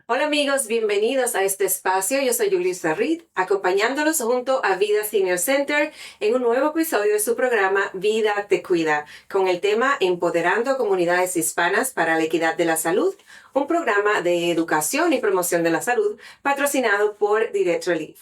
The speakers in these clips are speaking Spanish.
Hola amigos, bienvenidos a este espacio. Yo soy Julissa Reed, acompañándolos junto a Vida Senior Center en un nuevo episodio de su programa Vida Te Cuida, con el tema Empoderando Comunidades Hispanas para la Equidad de la Salud, un programa de educación y promoción de la salud patrocinado por Direct Relief.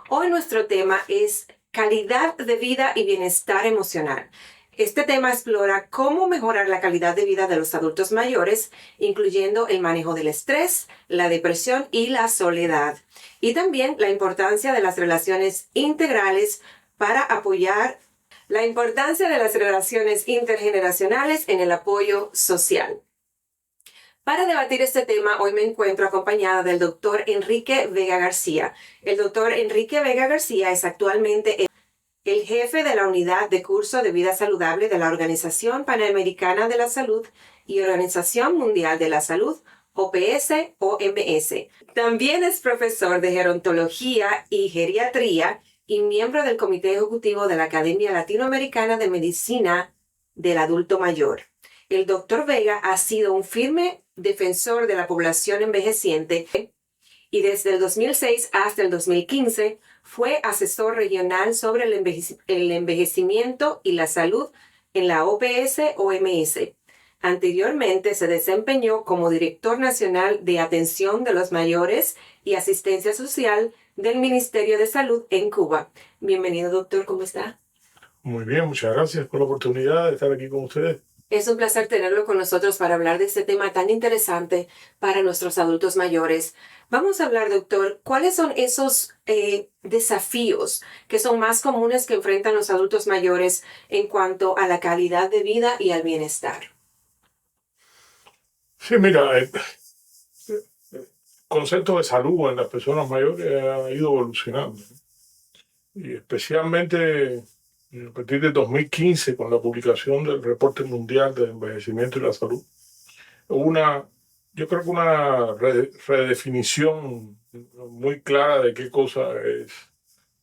Hoy nuestro tema es calidad de vida y bienestar emocional. Este tema explora cómo mejorar la calidad de vida de los adultos mayores, incluyendo el manejo del estrés, la depresión y la soledad. Y también la importancia de las relaciones integrales para apoyar la importancia de las relaciones intergeneracionales en el apoyo social. Para debatir este tema, hoy me encuentro acompañada del doctor Enrique Vega García. El doctor Enrique Vega García es actualmente el jefe de la Unidad de Curso de Vida Saludable de la Organización Panamericana de la Salud y Organización Mundial de la Salud, OPS-OMS. También es profesor de Gerontología y Geriatría y miembro del Comité Ejecutivo de la Academia Latinoamericana de Medicina del Adulto Mayor. El doctor Vega ha sido un firme defensor de la población envejeciente y desde el 2006 hasta el 2015 fue asesor regional sobre el envejecimiento y la salud en la OPS-OMS. Anteriormente se desempeñó como director nacional de atención de los mayores y asistencia social del Ministerio de Salud en Cuba. Bienvenido, doctor, ¿cómo está? Muy bien, muchas gracias por la oportunidad de estar aquí con ustedes. Es un placer tenerlo con nosotros para hablar de este tema tan interesante para nuestros adultos mayores. Vamos a hablar, doctor, ¿cuáles son esos desafíos que son más comunes que enfrentan los adultos mayores en cuanto a la calidad de vida y al bienestar? Sí, mira, el concepto de salud en las personas mayores ha ido evolucionando, ¿no? Y especialmente a partir de 2015, con la publicación del Reporte Mundial del Envejecimiento y la Salud, una, yo creo que una redefinición muy clara de qué cosa es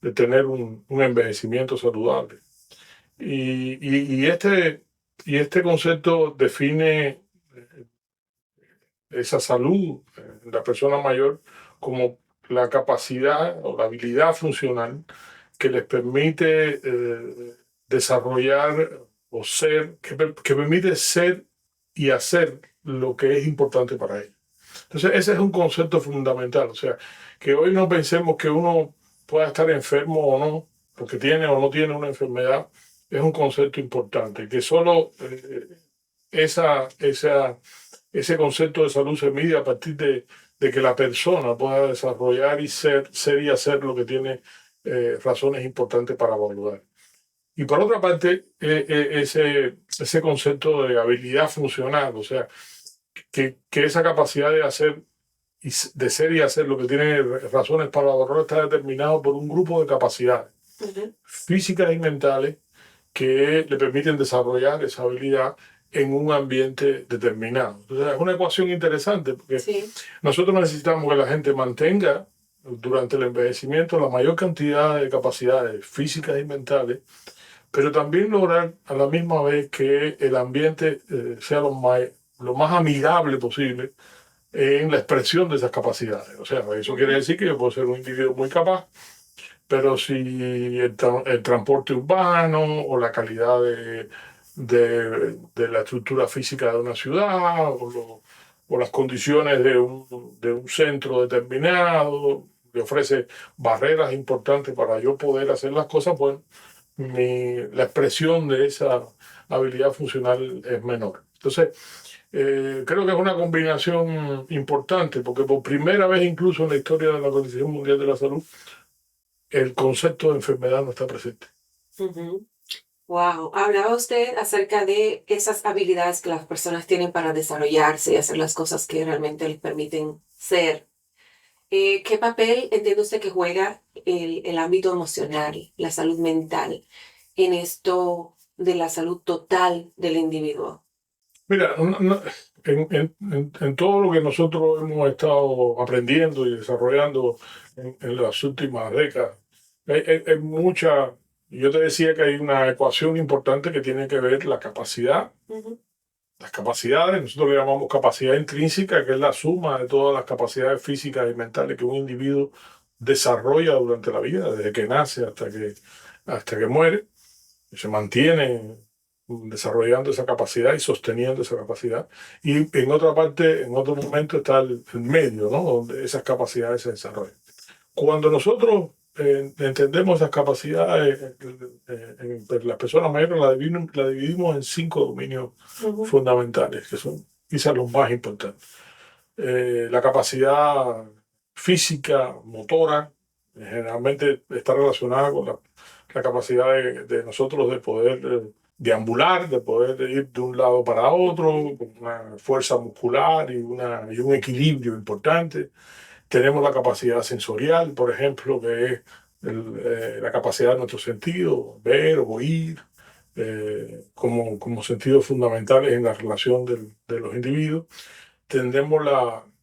de tener un envejecimiento saludable. Y este concepto define esa salud en la persona mayor como la capacidad o la habilidad funcional que les permite desarrollar o ser, que permite ser y hacer lo que es importante para ellos. Entonces, ese es un concepto fundamental. O sea, que hoy no pensemos que uno pueda estar enfermo o no, porque tiene o no tiene una enfermedad, es un concepto importante. Que solo ese concepto de salud se mide a partir de que la persona pueda desarrollar y ser y hacer lo que tiene razones importantes para valorar. Y por otra parte, ese concepto de habilidad funcional, o sea, que esa capacidad de hacer de ser y hacer lo que tiene razones para valorar está determinado por un grupo de capacidades físicas y mentales que le permiten desarrollar esa habilidad en un ambiente determinado. Entonces, es una ecuación interesante porque nosotros necesitamos que la gente mantenga durante el envejecimiento la mayor cantidad de capacidades físicas y mentales, pero también lograr a la misma vez que el ambiente sea lo más amigable posible en la expresión de esas capacidades. O sea, eso quiere decir que yo puedo ser un individuo muy capaz, pero si el transporte urbano o la calidad de la estructura física de una ciudad o las condiciones de un centro determinado que ofrece barreras importantes para yo poder hacer las cosas, pues la expresión de esa habilidad funcional es menor. Entonces, creo que es una combinación importante porque por primera vez incluso en la historia de la Organización Mundial de la Salud, el concepto de enfermedad no está presente. Wow, hablaba usted acerca de esas habilidades que las personas tienen para desarrollarse y hacer las cosas que realmente les permiten ser. ¿Qué papel entiende usted que juega el ámbito emocional, la salud mental, en esto de la salud total del individuo? Mira, en todo lo que nosotros hemos estado aprendiendo y desarrollando en las últimas décadas, hay yo te decía que hay una ecuación importante que tiene que ver la capacidad las capacidades, nosotros le llamamos capacidad intrínseca, que es la suma de todas las capacidades físicas y mentales que un individuo desarrolla durante la vida, desde que nace hasta que muere, y se mantiene desarrollando esa capacidad y sosteniendo esa capacidad. Y en otra parte, en otro momento está el medio, ¿no? Donde esas capacidades se desarrollan. Cuando nosotros entendemos esas capacidades, las personas mayores la dividimos en 5 dominios fundamentales, que son quizás los más importantes. La capacidad física, motora, generalmente está relacionada con la capacidad de nosotros de poder deambular, de poder ir de un lado para otro, con una fuerza muscular y un equilibrio importante. Tenemos la capacidad sensorial, por ejemplo, que es la capacidad de nuestro sentido, ver, oír, como sentidos fundamentales en la relación de los individuos. Tenemos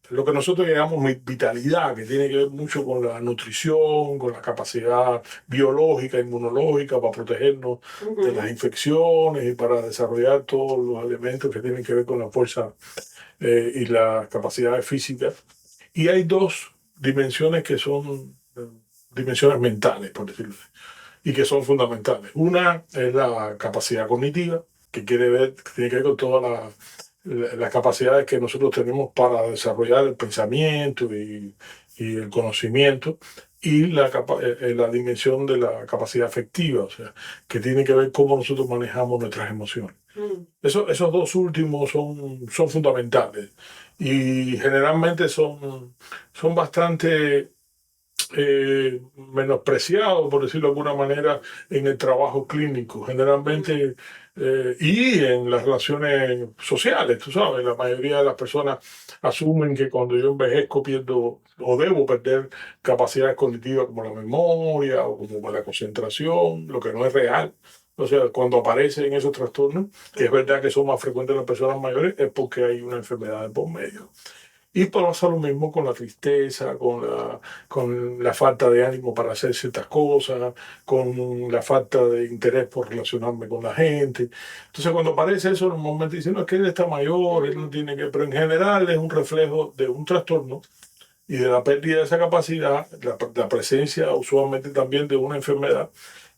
lo que nosotros llamamos vitalidad, que tiene que ver mucho con la nutrición, con la capacidad biológica, inmunológica, para protegernos de las infecciones y para desarrollar todos los elementos que tienen que ver con la fuerza y las capacidades físicas. Y hay 2 dimensiones que son dimensiones mentales, por decirlo así, y que son fundamentales. Una es la capacidad cognitiva, que tiene que ver con todas las capacidades que nosotros tenemos para desarrollar el pensamiento y el conocimiento, y la dimensión de la capacidad afectiva, o sea, que tiene que ver cómo nosotros manejamos nuestras emociones. Esos 2 últimos son fundamentales y generalmente son bastante menospreciados, por decirlo de alguna manera, en el trabajo clínico, generalmente, y en las relaciones sociales. Tú sabes, la mayoría de las personas asumen que cuando yo envejezco pierdo o debo perder capacidades cognitivas como la memoria o como la concentración, lo que no es real. O sea, cuando aparecen esos trastornos, que es verdad que son más frecuentes en las personas mayores, es porque hay una enfermedad de por medio. Y pasa lo mismo con la tristeza, con la falta de ánimo para hacer ciertas cosas, con la falta de interés por relacionarme con la gente. Entonces, cuando aparece eso, normalmente dicen, no, es que él está mayor, él no tiene que... Pero en general es un reflejo de un trastorno y de la pérdida de esa capacidad, la presencia usualmente también de una enfermedad.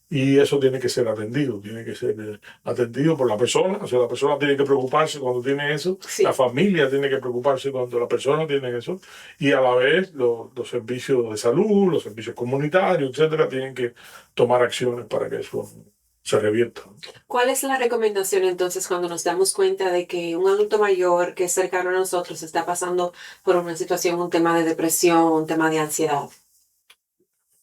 Y eso tiene que ser atendido, tiene que ser atendido por la persona. O sea, la persona tiene que preocuparse cuando tiene eso, Sí. la familia tiene que preocuparse cuando la persona tiene eso, y a la vez los servicios de salud, los servicios comunitarios, etcétera, tienen que tomar acciones para que eso se revierta. ¿Cuál es la recomendación entonces cuando nos damos cuenta de que un adulto mayor que es cercano a nosotros está pasando por una situación, un tema de depresión, un tema de ansiedad?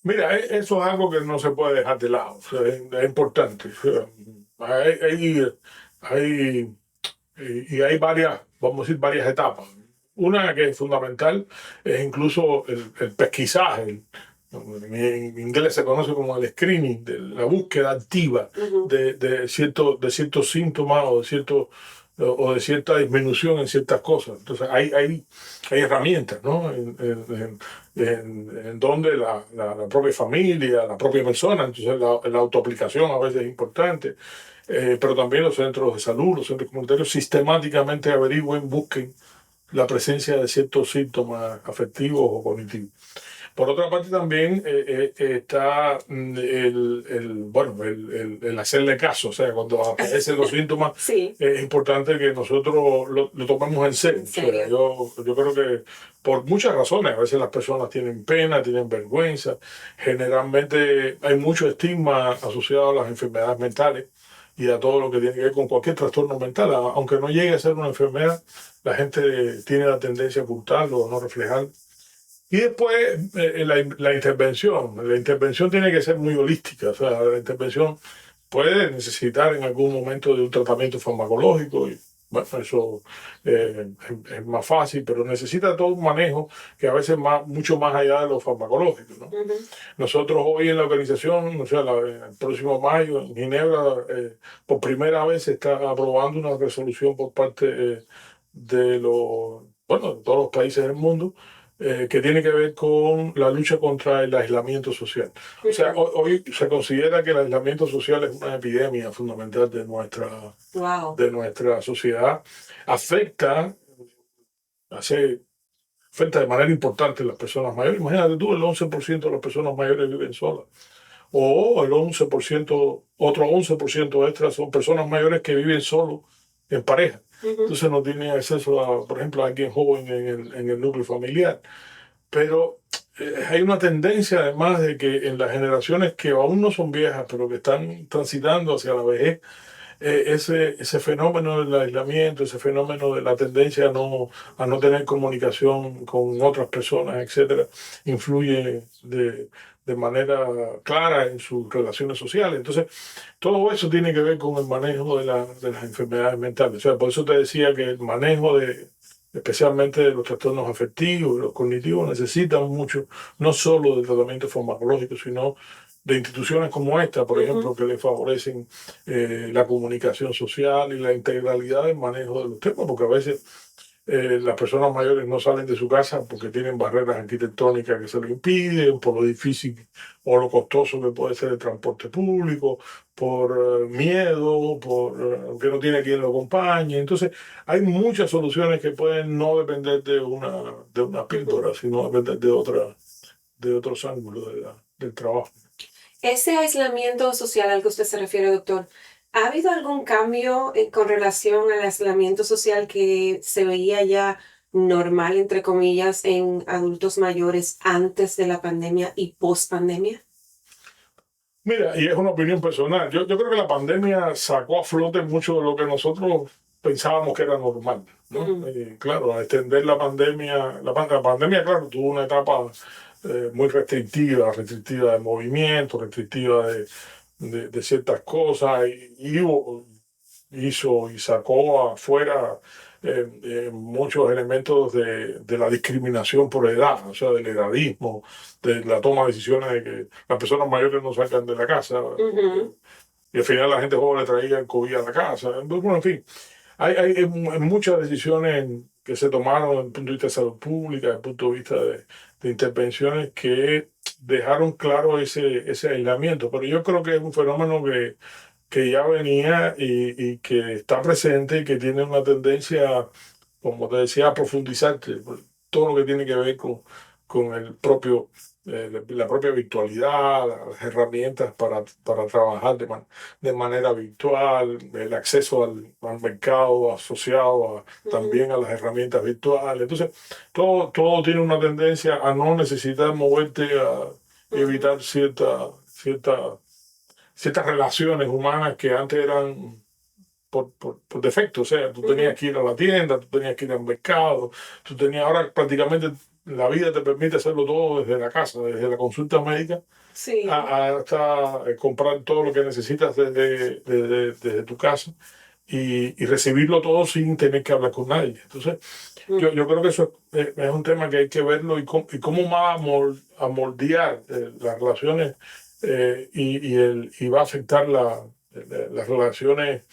Mira, eso es algo que no se puede dejar de lado, o sea, es importante. O sea, hay varias, vamos a decir, varias etapas. Una que es fundamental es incluso el pesquisaje. En inglés se conoce como el screening, la búsqueda activa de ciertos síntomas o de cierta disminución en ciertas cosas. Entonces hay herramientas, ¿no? En donde la propia familia, la propia persona, entonces la autoaplicación a veces es importante, pero también los centros de salud, los centros comunitarios sistemáticamente averigüen, busquen la presencia de ciertos síntomas afectivos o cognitivos. Por otra parte también está el hacerle caso, o sea, cuando aparecen los síntomas, Sí. es importante que nosotros lo tomemos en serio. ¿En serio? O sea, yo creo que por muchas razones, a veces las personas tienen pena, tienen vergüenza, generalmente hay mucho estigma asociado a las enfermedades mentales y a todo lo que tiene que ver con cualquier trastorno mental, aunque no llegue a ser una enfermedad, la gente tiene la tendencia a ocultarlo o no reflejarlo. Y después la intervención. La intervención tiene que ser muy holística. O sea, la intervención puede necesitar en algún momento de un tratamiento farmacológico. Y, bueno, eso es más fácil, pero necesita todo un manejo que a veces mucho más allá de lo farmacológico, ¿no? Nosotros hoy en la organización, o sea, el próximo mayo en Ginebra, por primera vez se está aprobando una resolución por parte de todos los países del mundo, que tiene que ver con la lucha contra el aislamiento social. O sea, hoy se considera que el aislamiento social es una epidemia fundamental Wow. de nuestra sociedad. Afecta, hace, afecta de manera importante a las personas mayores. Imagínate tú, el 11% de las personas mayores viven solas. O el 11%, otro 11% extra son personas mayores que viven solo en pareja. Entonces no tienen acceso a, por ejemplo, a alguien joven en el núcleo familiar. Pero hay una tendencia además de que en las generaciones que aún no son viejas, pero que están transitando hacia la vejez, ese fenómeno del aislamiento, ese fenómeno de la tendencia a no tener comunicación con otras personas, etcétera, influye de manera clara en sus relaciones sociales. Entonces, todo eso tiene que ver con el manejo de las enfermedades mentales. O sea, por eso te decía que el manejo especialmente de los trastornos afectivos y los cognitivos, necesitan mucho, no solo de tratamiento farmacológico, sino de instituciones como esta, por ejemplo, que le favorecen la comunicación social y la integralidad del manejo de los temas, porque a veces las personas mayores no salen de su casa porque tienen barreras arquitectónicas que se lo impiden, por lo difícil o lo costoso que puede ser el transporte público, por miedo, por que no tiene quien lo acompañe. Entonces, hay muchas soluciones que pueden no depender de una píldora, sino depender de otros ángulos del trabajo. Ese aislamiento social al que usted se refiere, doctor, ¿ha habido algún cambio con relación al aislamiento social que se veía ya normal, entre comillas, en adultos mayores antes de la pandemia y post pandemia? Mira, y es una opinión personal. Yo creo que la pandemia sacó a flote mucho de lo que nosotros pensábamos que era normal, ¿no? Claro, al extender la pandemia, la pandemia, claro, tuvo una etapa muy restrictiva de movimiento, restrictiva de ciertas cosas, hizo y sacó afuera muchos elementos de la discriminación por edad, o sea, del edadismo, de la toma de decisiones de que las personas mayores no salgan de la casa. Y al final la gente joven le traía el COVID a la casa. Bueno, en fin, hay muchas decisiones que se tomaron desde el punto de vista de salud pública, desde el punto de vista de intervenciones que dejaron claro ese aislamiento. Pero yo creo que es un fenómeno que ya venía y que está presente y que tiene una tendencia, como te decía, a profundizarse. Todo lo que tiene que ver con el propio, la propia virtualidad, las herramientas para trabajar de manera virtual, el acceso al mercado asociado también a las herramientas virtuales. Entonces, todo tiene una tendencia a no necesitar moverte, a evitar ciertas relaciones humanas que antes eran por defecto. O sea, tú tenías que ir a la tienda, tú tenías que ir al mercado, ahora prácticamente la vida te permite hacerlo todo desde la casa, desde la consulta médica Sí. hasta comprar todo lo que necesitas desde tu casa y recibirlo todo sin tener que hablar con nadie. Entonces, yo creo que eso es un tema que hay que verlo y cómo va a moldear las relaciones y va a afectar las relaciones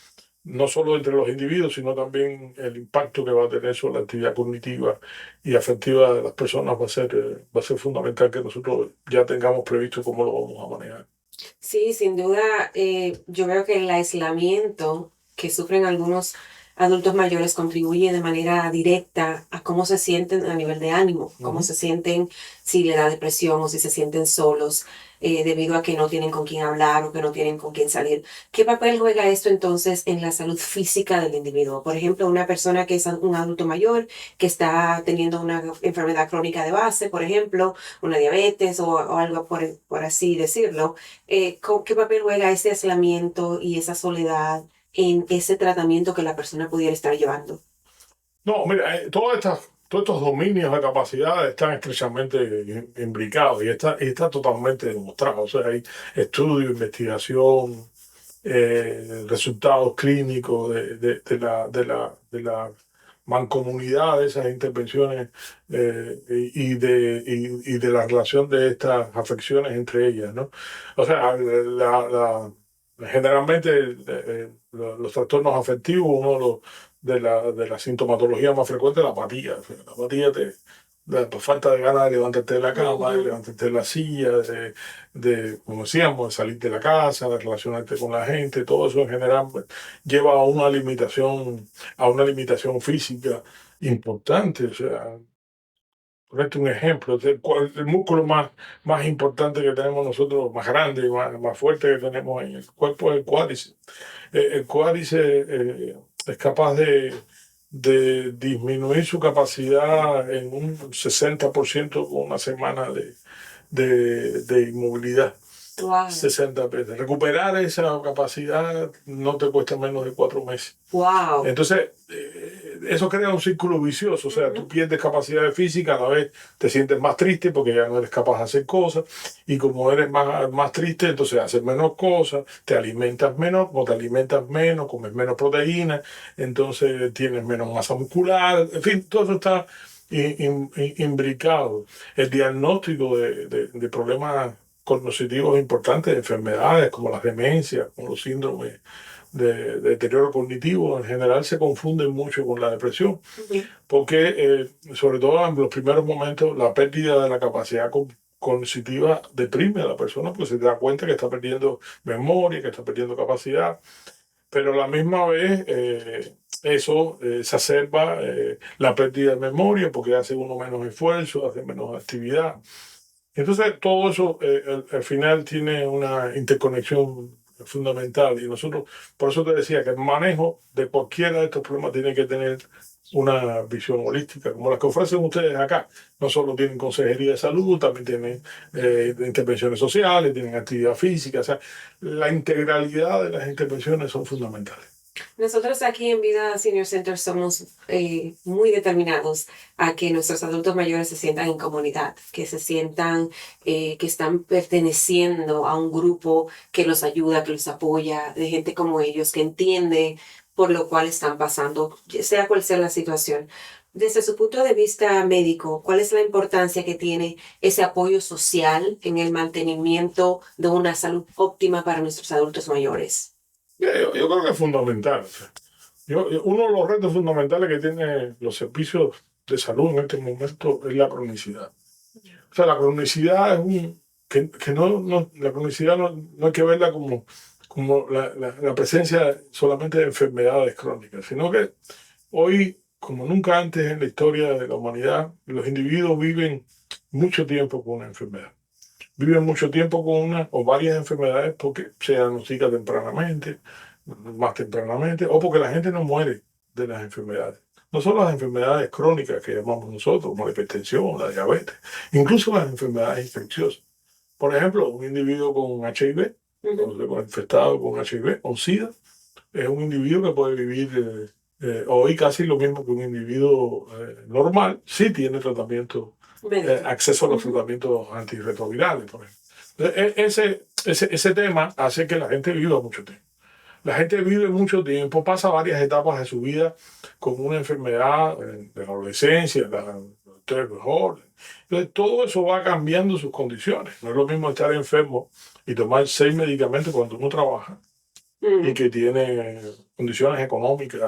no solo entre los individuos, sino también el impacto que va a tener sobre la actividad cognitiva y afectiva de las personas va a ser fundamental que nosotros ya tengamos previsto cómo lo vamos a manejar. Sí, sin duda, yo veo que el aislamiento que sufren algunos adultos mayores contribuye de manera directa a cómo se sienten a nivel de ánimo, cómo se sienten, si le da depresión o si se sienten solos debido a que no tienen con quién hablar o que no tienen con quién salir. ¿Qué papel juega esto entonces en la salud física del individuo? Por ejemplo, una persona que es un adulto mayor que está teniendo una enfermedad crónica de base, por ejemplo, una diabetes o algo por así decirlo. ¿Qué papel juega ese aislamiento y esa soledad en ese tratamiento que la persona pudiera estar llevando? No, mira, todos estos dominios de capacidades están estrechamente imbricados y está totalmente demostrado. O sea, hay estudio, investigación, resultados clínicos de la mancomunidad de esas intervenciones y de la relación de estas afecciones entre ellas, ¿no? O sea, generalmente los trastornos afectivos, uno de la sintomatología más frecuente es la apatía. O sea, la apatía la falta de ganas de levantarte de la cama, de levantarte de la silla, como decíamos, de salir de la casa, de relacionarte con la gente, todo eso en general lleva a una limitación física importante. O sea, ponerte un ejemplo, el músculo más importante que tenemos nosotros, más grande y más fuerte que tenemos en el cuerpo es el cuádriceps. El cuádriceps es capaz de disminuir su capacidad en un 60% con una semana de inmovilidad. Wow. 60 veces. Recuperar esa capacidad no te cuesta menos de 4 meses. Wow. Entonces, eso crea un círculo vicioso. O sea, tú pierdes capacidad física, a la vez te sientes más triste porque ya no eres capaz de hacer cosas. Y como eres más triste, entonces haces menos cosas, te alimentas menos, o te alimentas menos, comes menos proteínas, entonces tienes menos masa muscular. En fin, todo eso está imbricado. El diagnóstico de problemas cognitivos importantes, de enfermedades como las demencias, como los síndromes de deterioro cognitivo, en general se confunden mucho con la depresión, porque sobre todo en los primeros momentos la pérdida de la capacidad cognitiva deprime a la persona porque se da cuenta que está perdiendo memoria, que está perdiendo capacidad, pero a la misma vez eso exacerba la pérdida de memoria porque hace uno menos esfuerzo, hace menos actividad. Entonces, todo eso al final tiene una interconexión fundamental y nosotros, por eso te decía que el manejo de cualquiera de estos problemas tiene que tener una visión holística, como las que ofrecen ustedes acá. No solo tienen consejería de salud, también tienen intervenciones sociales, tienen actividad física, o sea, la integralidad de las intervenciones son fundamentales. Nosotros aquí en Vida Senior Center somos muy determinados a que nuestros adultos mayores se sientan en comunidad, que se sientan que están perteneciendo a un grupo que los ayuda, que los apoya, de gente como ellos, que entiende por lo cual están pasando, sea cual sea la situación. Desde su punto de vista médico, ¿cuál es la importancia que tiene ese apoyo social en el mantenimiento de una salud óptima para nuestros adultos mayores? Yo creo que es fundamental. O sea, uno de los retos fundamentales que tienen los servicios de salud en este momento es la cronicidad. O sea, la cronicidad es la cronicidad no hay que verla como la presencia solamente de enfermedades crónicas, sino que hoy, como nunca antes en la historia de la humanidad, los individuos viven mucho tiempo con una enfermedad. Viven mucho tiempo con una o varias enfermedades porque se diagnostican tempranamente, más tempranamente, o porque la gente no muere de las enfermedades. No solo las enfermedades crónicas que llamamos nosotros, como la hipertensión, la diabetes, incluso las enfermedades infecciosas. Por ejemplo, un individuo con HIV, infectado con HIV o SIDA, es un individuo que puede vivir hoy casi lo mismo que un individuo normal, si tiene tratamiento, acceso a los tratamientos antirretrovirales, por ejemplo. Ese tema hace que la gente viva mucho tiempo. La gente vive mucho tiempo, pasa varias etapas de su vida con una enfermedad de la adolescencia, de la mejor. Entonces, todo eso va cambiando sus condiciones. No es lo mismo estar enfermo y tomar 6 medicamentos cuando uno trabaja y que tiene condiciones económicas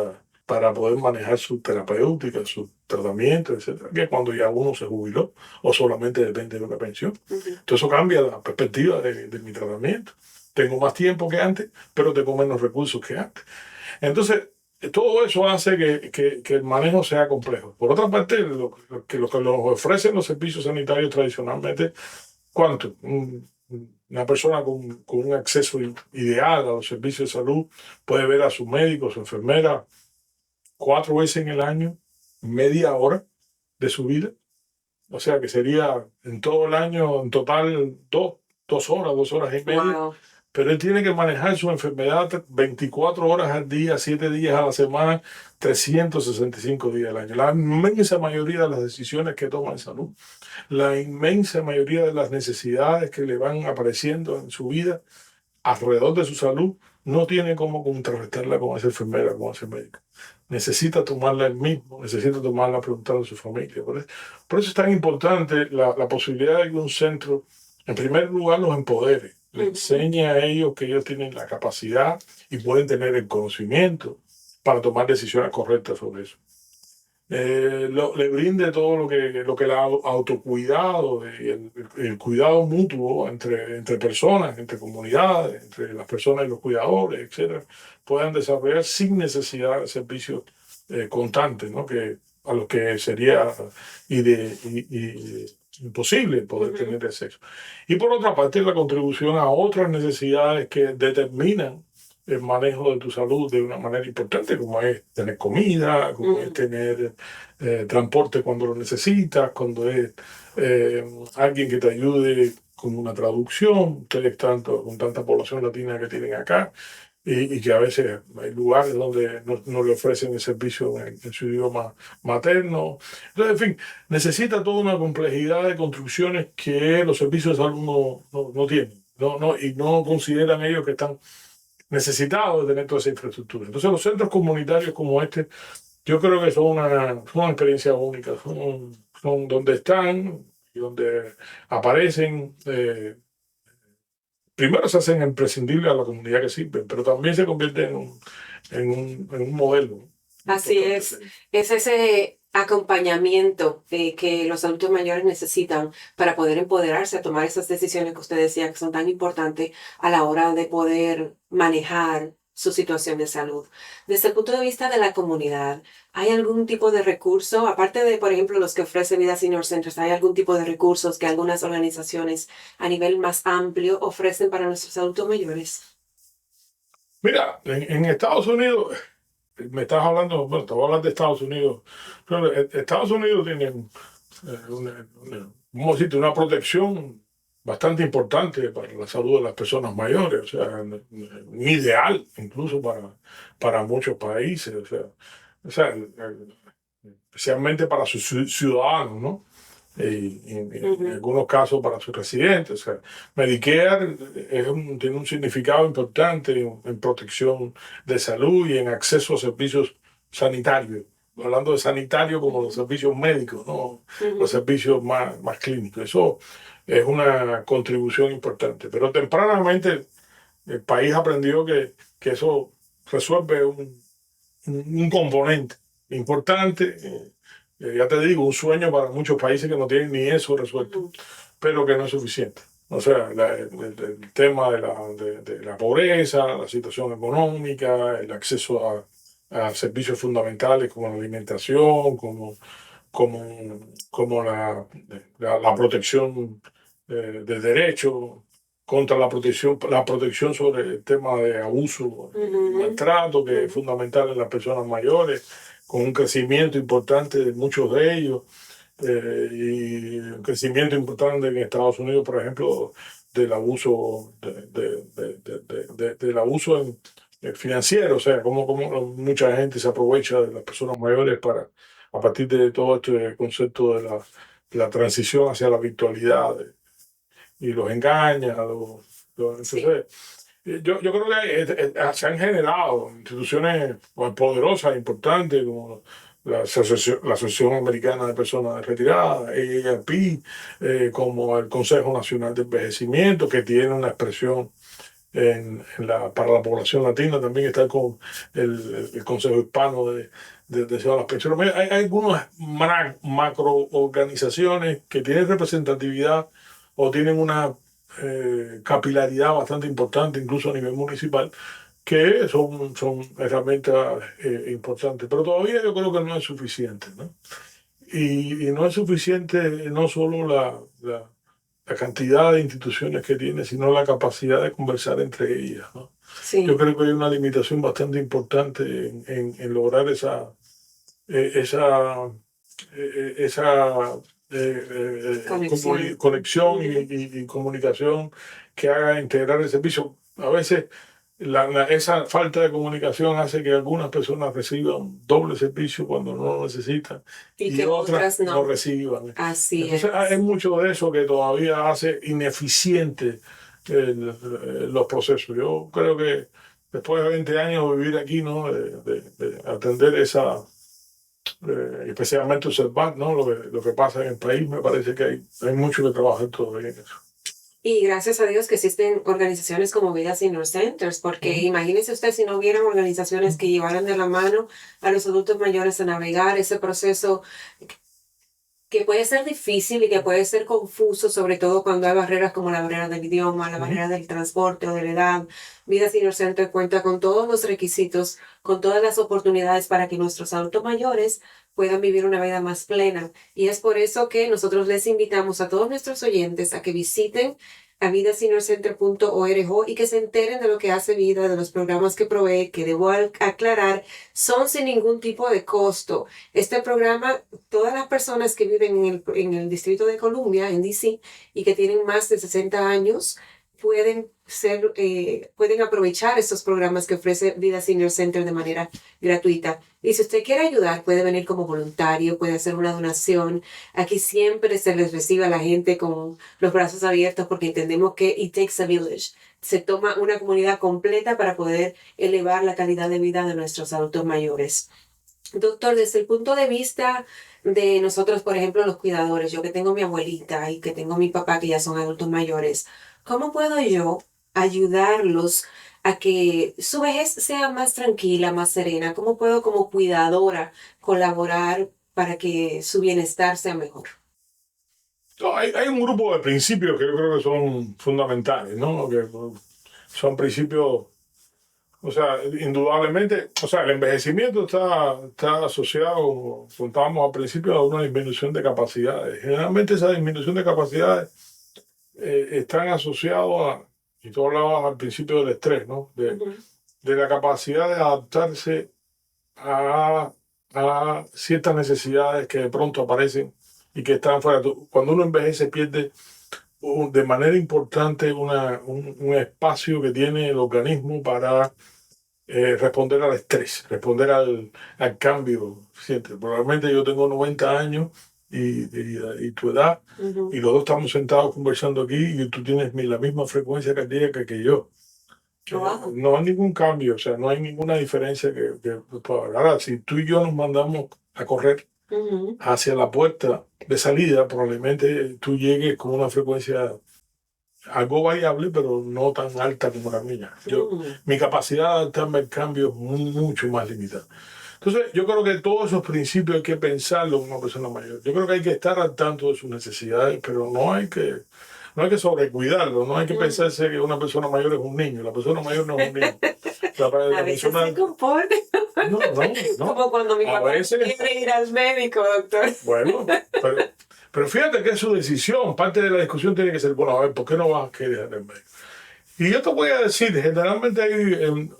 para poder manejar su terapéutica, su tratamiento, etcétera, que cuando ya uno se jubiló o solamente depende de una pensión. Entonces eso cambia la perspectiva de mi tratamiento. Tengo más tiempo que antes, pero tengo menos recursos que antes. Entonces, todo eso hace que el manejo sea complejo. Por otra parte, lo que nos ofrecen los servicios sanitarios tradicionalmente, ¿cuánto? Una persona con un acceso ideal a los servicios de salud puede ver a su médico, su enfermera, 4 veces en el año, media hora de su vida. O sea que sería en todo el año, en total, 2 horas, 2 horas y media. Wow. Pero él tiene que manejar su enfermedad 24 horas al día, 7 días a la semana, 365 días al año. La inmensa mayoría de las decisiones que toma en salud, la inmensa mayoría de las necesidades que le van apareciendo en su vida alrededor de su salud, no tiene cómo contrarrestarla con esa enfermera, con ese médico. Necesita tomarla él mismo, necesita tomarla preguntando a su familia. Por eso es tan importante la posibilidad de que un centro, en primer lugar, los empodere, les enseñe a ellos que ellos tienen la capacidad y pueden tener el conocimiento para tomar decisiones correctas sobre eso. le brinde todo lo que el autocuidado y el cuidado mutuo entre personas, entre comunidades, entre las personas y los cuidadores, etcétera, puedan desarrollar sin necesidad de servicios constantes, ¿no? Que, a los que sería imposible poder tener acceso. Y por otra parte, la contribución a otras necesidades que determinan el manejo de tu salud de una manera importante, como es tener comida, como es tener transporte cuando lo necesitas, cuando es alguien que te ayude con una traducción, ustedes con tanta población latina que tienen acá, y que a veces hay lugares donde no le ofrecen el servicio en su idioma materno. Entonces, en fin, necesita toda una complejidad de construcciones que los servicios de salud no tienen, y no consideran ellos que están necesitados de tener toda esa infraestructura. Entonces, los centros comunitarios como este, yo creo que son una experiencia única, son donde están y donde aparecen. Primero se hacen imprescindibles a la comunidad que sirven, pero también se convierten en un modelo. Así es ese acompañamiento que los adultos mayores necesitan para poder empoderarse a tomar esas decisiones que usted decía que son tan importantes a la hora de poder manejar su situación de salud. Desde el punto de vista de la comunidad, ¿hay algún tipo de recurso, aparte de, por ejemplo, los que ofrece Vida Senior Centers, hay algún tipo de recursos que algunas organizaciones a nivel más amplio ofrecen para nuestros adultos mayores? Mira, en Estados Unidos, me estás hablando, bueno, te voy a hablar de Estados Unidos. Pero Estados Unidos tiene vamos a decir, una protección bastante importante para la salud de las personas mayores, o sea, un ideal incluso para muchos países, o sea, especialmente para sus ciudadanos, ¿no? Y en algunos casos para sus residentes. O sea, Medicare tiene un significado importante en protección de salud y en acceso a servicios sanitarios. Hablando de sanitario como los servicios médicos, ¿no? Los servicios más clínicos. Eso es una contribución importante. Pero tempranamente el país aprendió que eso resuelve un componente importante. Ya te digo, un sueño para muchos países que no tienen ni eso resuelto, pero que no es suficiente. O sea, el tema de la pobreza, la situación económica, el acceso a servicios fundamentales como la alimentación, como la protección de derechos, contra la protección sobre el tema de abuso y maltrato, que es fundamental en las personas mayores, con un crecimiento importante de muchos de ellos, y un crecimiento importante en Estados Unidos, por ejemplo, del abuso, del abuso financiero, o sea, como mucha gente se aprovecha de las personas mayores a partir de todo este concepto de la transición hacia la virtualidad y los engaña. Entonces, yo creo que se han generado instituciones poderosas, importantes, como la Asociación Americana de Personas Retiradas, AARP, como el Consejo Nacional de Envejecimiento, que tiene una expresión para la población latina. También está el Consejo Hispano de las Pensiones. Hay algunas macroorganizaciones que tienen representatividad o tienen una capilaridad bastante importante, incluso a nivel municipal, que son herramientas importantes. Pero todavía yo creo que no es suficiente, ¿no? Y no es suficiente no solo la cantidad de instituciones que tiene, sino la capacidad de conversar entre ellas, ¿no? Sí. Yo creo que hay una limitación bastante importante en lograr esa conexión y comunicación que haga integrar el servicio. A veces esa falta de comunicación hace que algunas personas reciban doble servicio cuando no lo necesitan y que otras no reciban. Así Entonces, hay mucho de eso que todavía hace ineficiente los procesos. Yo creo que después de 20 años de vivir aquí, ¿no? de atender especialmente observar, ¿no? lo que pasa en el país, me parece que hay mucho que trabajar todavía en eso. Y gracias a Dios que existen organizaciones como Vida Senior Centers, porque imagínese usted si no hubieran organizaciones que llevaran de la mano a los adultos mayores a navegar ese proceso que puede ser difícil y que puede ser confuso, sobre todo cuando hay barreras como la barrera del idioma, la barrera del transporte o de la edad. Vida Senior Center cuenta con todos los requisitos, con todas las oportunidades para que nuestros adultos mayores puedan vivir una vida más plena. Y es por eso que nosotros les invitamos a todos nuestros oyentes a que visiten a vidaseniorcenter.org y que se enteren de lo que hace Vida, de los programas que provee, que debo aclarar, son sin ningún tipo de costo. Este programa, todas las personas que viven en el Distrito de Columbia, en DC, y que tienen más de 60 años, pueden aprovechar estos programas que ofrece Vida Senior Center de manera gratuita. Y si usted quiere ayudar, puede venir como voluntario, puede hacer una donación. Aquí siempre se les recibe a la gente con los brazos abiertos porque entendemos que it takes a village. Se toma una comunidad completa para poder elevar la calidad de vida de nuestros adultos mayores. Doctor, desde el punto de vista de nosotros, por ejemplo, los cuidadores, yo que tengo mi abuelita y que tengo mi papá que ya son adultos mayores, ¿cómo puedo yo ayudarlos a que su vejez sea más tranquila, más serena? ¿Cómo puedo como cuidadora colaborar para que su bienestar sea mejor? No, hay un grupo de principios que yo creo que son fundamentales, ¿no? Que son principios, o sea, indudablemente, o sea, el envejecimiento está asociado, como contábamos al principio, a una disminución de capacidades. Generalmente esa disminución de capacidades están asociados a, y tú hablabas al principio del estrés, ¿no? De la capacidad de adaptarse a, a ciertas necesidades que de pronto aparecen y que están fuera. Cuando uno envejece pierde de manera importante un espacio que tiene el organismo para responder al estrés, responder al cambio. ¿Sientes? Probablemente yo tengo 90 años y tu edad, y los dos estamos sentados conversando aquí y tú tienes la misma frecuencia cardíaca que yo. Wow. No hay ningún cambio, o sea, no hay ninguna diferencia ahora, si tú y yo nos mandamos a correr hacia la puerta de salida, probablemente tú llegues con una frecuencia algo variable, pero no tan alta como la mía. Mi capacidad de adaptarme al cambio es mucho más limitada. Entonces, yo creo que todos esos principios hay que pensarlo en una persona mayor. Yo creo que hay que estar al tanto de sus necesidades, pero no hay que sobrecuidarlo. No hay que pensarse que una persona mayor es un niño. La persona mayor no es un niño. A veces se comporta. No. Como cuando mi A papá veces, quiere ir al médico, doctor. bueno, pero fíjate que es su decisión. Parte de la discusión tiene que ser, bueno, a ver, ¿por qué no vas a querer ir al médico? Y yo te voy a decir, generalmente hay en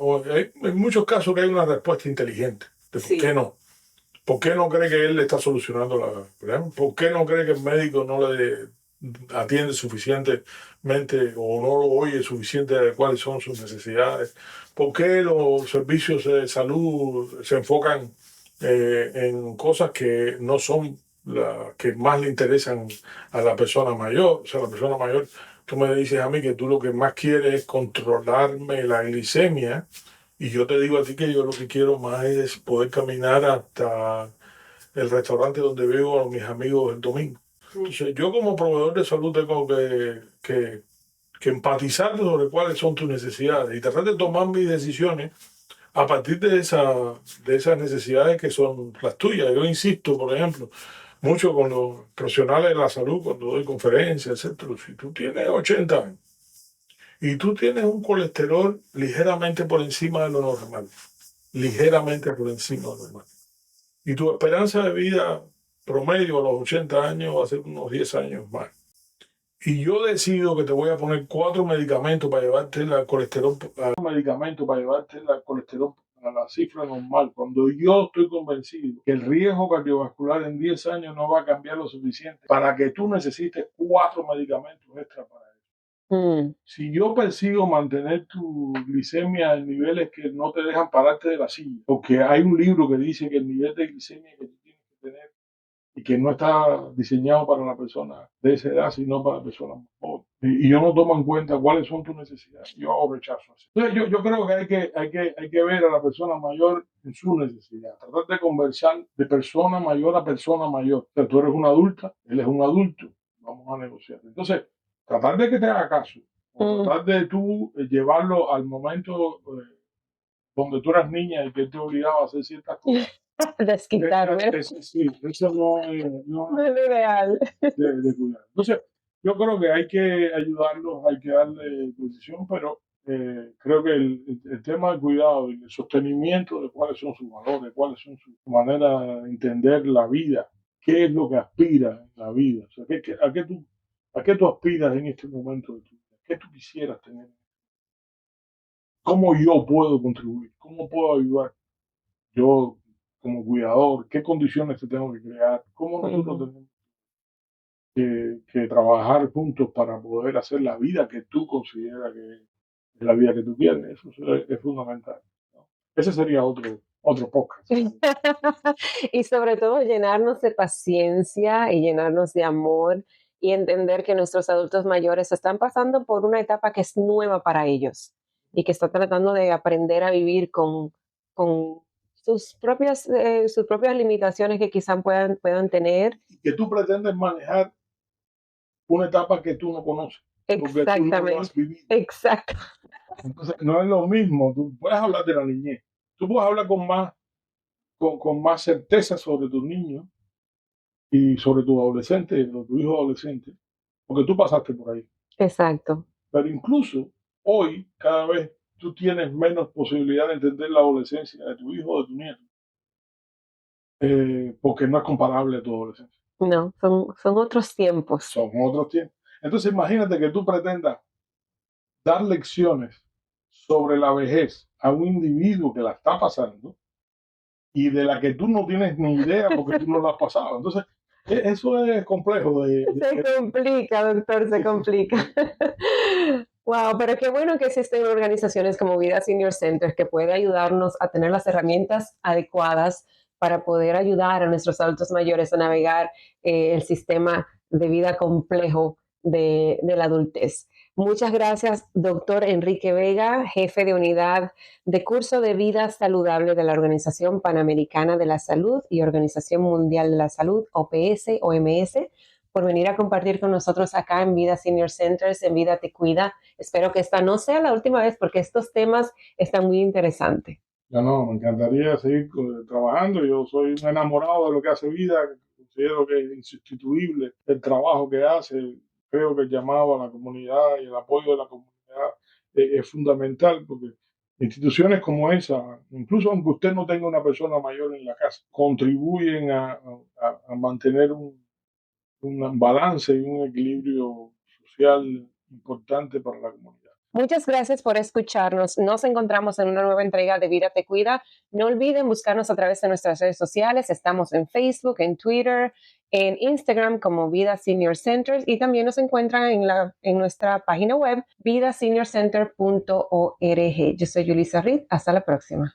muchos casos que hay una respuesta inteligente de por qué no. ¿Por qué no cree que él le está solucionando la problema? ¿Por qué no cree que el médico no le atiende suficientemente o no lo oye suficiente de cuáles son sus necesidades? ¿Por qué los servicios de salud se enfocan en cosas que no son las que más le interesan a la persona mayor? O sea, la persona mayor, tú me dices a mí que tú lo que más quieres es controlarme la glicemia y yo te digo a ti que yo lo que quiero más es poder caminar hasta el restaurante donde vivo a mis amigos el domingo. Entonces, yo como proveedor de salud tengo que empatizar sobre cuáles son tus necesidades y tratar de tomar mis decisiones a partir de esas necesidades que son las tuyas. Yo insisto, por ejemplo, mucho con los profesionales de la salud cuando doy conferencias, etc. Si tú tienes 80 años y tú tienes un colesterol ligeramente por encima de lo normal, ligeramente por encima de lo normal, y tu esperanza de vida promedio a los 80 años va a ser unos 10 años más. Y yo decido que te voy a poner 4 medicamentos para llevarte la colesterol, a la cifra normal. Cuando yo estoy convencido que el riesgo cardiovascular en 10 años no va a cambiar lo suficiente para que tú necesites 4 medicamentos extra para eso. Si yo persigo mantener tu glicemia en niveles que no te dejan pararte de la silla, porque hay un libro que dice que el nivel de glicemia que tú tienes que tener y que no está diseñado para la persona de esa edad, sino para la persona más joven. Y yo no tomo en cuenta cuáles son tus necesidades. Yo hago rechazo así. Entonces, yo creo que hay que ver a la persona mayor en su necesidad. Tratar de conversar de persona mayor a persona mayor. O sea, tú eres una adulta, él es un adulto. Vamos a negociar. Entonces, tratar de que te haga caso, o Mm, tratar de tú llevarlo al momento donde tú eras niña y que te obligaba a hacer ciertas cosas. desquitarme. Sí, eso no No es lo ideal. de cuidar. Entonces, yo creo que hay que ayudarlos, hay que darle posición, pero creo que el tema del cuidado y el sostenimiento de cuáles son sus valores, cuáles son su manera de entender la vida, qué es lo que aspira en la vida, o sea, a qué tú aspiras en este momento de tu vida, qué tú quisieras tener, cómo yo puedo contribuir, cómo puedo ayudar yo como cuidador, qué condiciones te tengo que crear, cómo nosotros Ujú. tenemos que trabajar juntos para poder hacer la vida que tú consideras que es la vida que tú quieres. Eso es fundamental, ¿no? Ese sería otro podcast. Y sobre todo llenarnos de paciencia y llenarnos de amor y entender que nuestros adultos mayores están pasando por una etapa que es nueva para ellos y que están tratando de aprender a vivir con sus propias limitaciones que quizás puedan tener. Y que tú pretendes manejar una etapa que tú no conoces, porque tú no lo has Exactamente, vivido. exacto. Entonces, no es lo mismo. Tú puedes hablar de la niñez. Tú puedes hablar con más certeza sobre tus niños y sobre tu adolescente o tu hijo adolescente, porque tú pasaste por ahí. Exacto. Pero incluso hoy, cada vez tú tienes menos posibilidad de entender la adolescencia de tu hijo o de tu nieto, porque no es comparable a tu adolescencia. No, son otros tiempos. Son otros tiempos. Entonces imagínate que tú pretendas dar lecciones sobre la vejez a un individuo que la está pasando y de la que tú no tienes ni idea porque tú no la has pasado. Entonces, eso es complejo. Se complica, doctor, se complica. Wow, pero qué bueno que existen organizaciones como Vida Senior Center que puede ayudarnos a tener las herramientas adecuadas para poder ayudar a nuestros adultos mayores a navegar el sistema de vida complejo de la adultez. Muchas gracias, doctor Enrique Vega, jefe de unidad de curso de vida saludable de la Organización Panamericana de la Salud y Organización Mundial de la Salud, OPS, OMS, por venir a compartir con nosotros acá en Vida Senior Centers, en Vida Te Cuida. Espero que esta no sea la última vez porque estos temas están muy interesantes. Ya no, me encantaría seguir trabajando. Yo soy un enamorado de lo que hace Vida, considero que es insustituible el trabajo que hace. Creo que el llamado a la comunidad y el apoyo de la comunidad es fundamental porque instituciones como esa, incluso aunque usted no tenga una persona mayor en la casa, contribuyen a mantener un balance y un equilibrio social importante para la comunidad. Muchas gracias por escucharnos. Nos encontramos en una nueva entrega de Vida Te Cuida. No olviden buscarnos a través de nuestras redes sociales. Estamos en Facebook, en Twitter, en Instagram como Vida Senior Centers y también nos encuentran en nuestra página web vidaseniorcenter.org. Yo soy Yulisa Reed. Hasta la próxima.